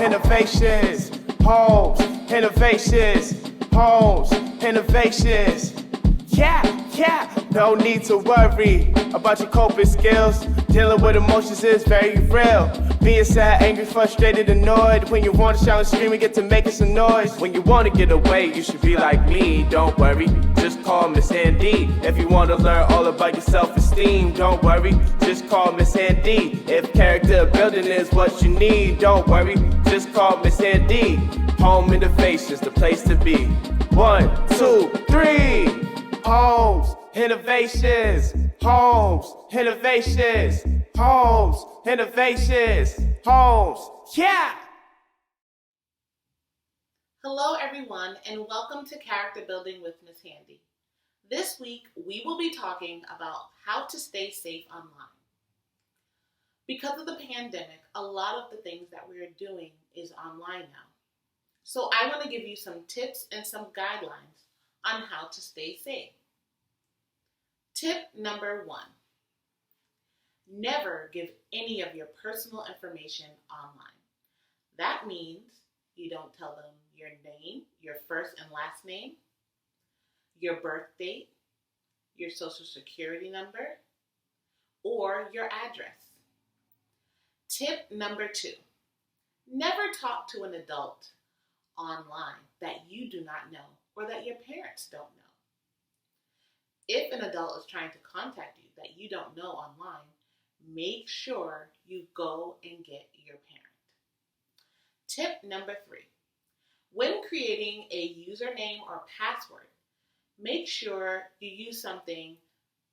innovations, homes, innovations, homes, innovations. Yeah, no need to worry about your coping skills. Dealing with emotions is very real. Being sad, angry, frustrated, annoyed. When you want to shout and scream and get to making some noise. When you want to get away, you should be like me. Don't worry, just call Miss Andy. If you want to learn all about your self-esteem, don't worry, just call Miss Andy. If character building is what you need, don't worry, just call Miss Andy. Home Innovations, the place to be. 1, 2, 3. Homes, innovations, homes, innovations, homes, innovations, homes, yeah! Hello everyone and welcome to Character Building with Miss Handy. This week we will be talking about how to stay safe online. Because of the pandemic, a lot of the things that we are doing is online now. So I want to give you some tips and some guidelines on how to stay safe. Tip number 1. Never give any of your personal information online. That means you don't tell them your name, your first and last name, your birth date, your social security number, or your address. Tip number 2. Never talk to an adult online that you do not know or that your parents don't know. If an adult is trying to contact you that you don't know online, make sure you go and get your parent. Tip number 3. When creating a username or password, make sure you use something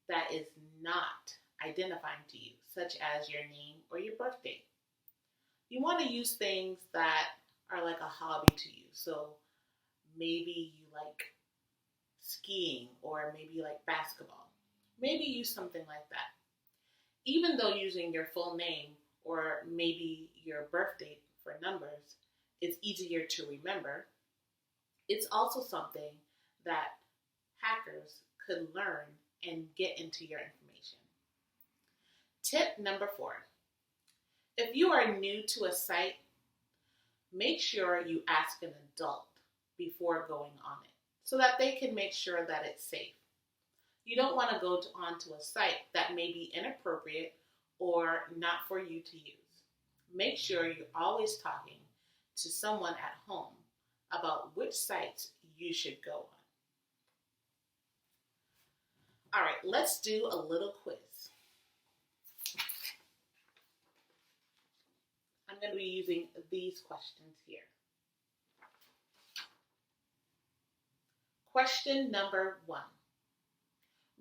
that is not identifying to you, such as your name or your birth date. You want to use things that are like a hobby to you. So maybe you like skiing or maybe you like basketball. Maybe use something like that. Even though using your full name or maybe your birth date for numbers is easier to remember, it's also something that hackers could learn and get into your information. Tip number 4. If you are new to a site, make sure you ask an adult before going on it so that they can make sure that it's safe. You don't want to go onto a site that may be inappropriate or not for you to use. Make sure you're always talking to someone at home about which sites you should go on. All right, let's do a little quiz. I'm going to be using these questions here. Question number 1.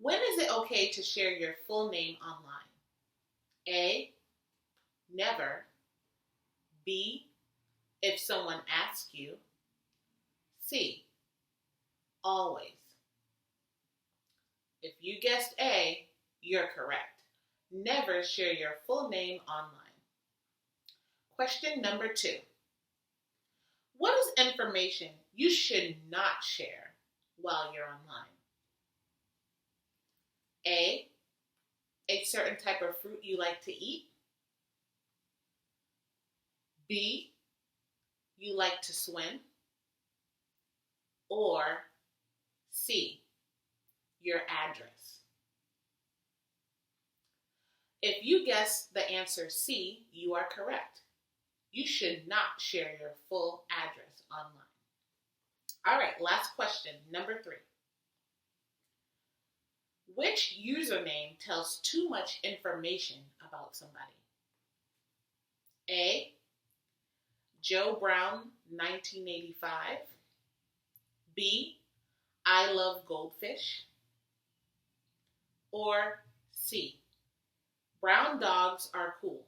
When is it okay to share your full name online? A, never. B, if someone asks you. C, always. If you guessed A, you're correct. Never share your full name online. Question number 2. What is information you should not share while you're online? A certain type of fruit you like to eat. B, you like to swim. Or C, your address. If you guess the answer C, you are correct. You should not share your full address online. All right, last question, number 3. Which username tells too much information about somebody? A, Joe Brown 1985. B, I love goldfish. Or C, brown dogs are cool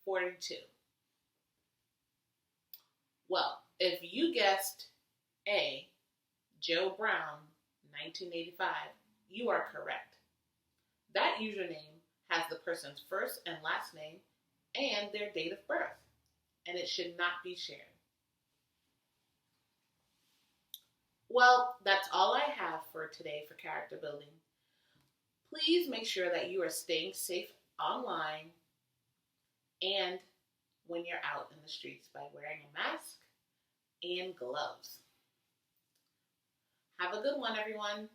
42. Well, if you guessed A, Joe Brown 1985, you are correct. That username has the person's first and last name and their date of birth, and it should not be shared. Well, that's all I have for today for character building. Please make sure that you are staying safe online, and when you're out in the streets by wearing a mask and gloves. Have a good one, everyone.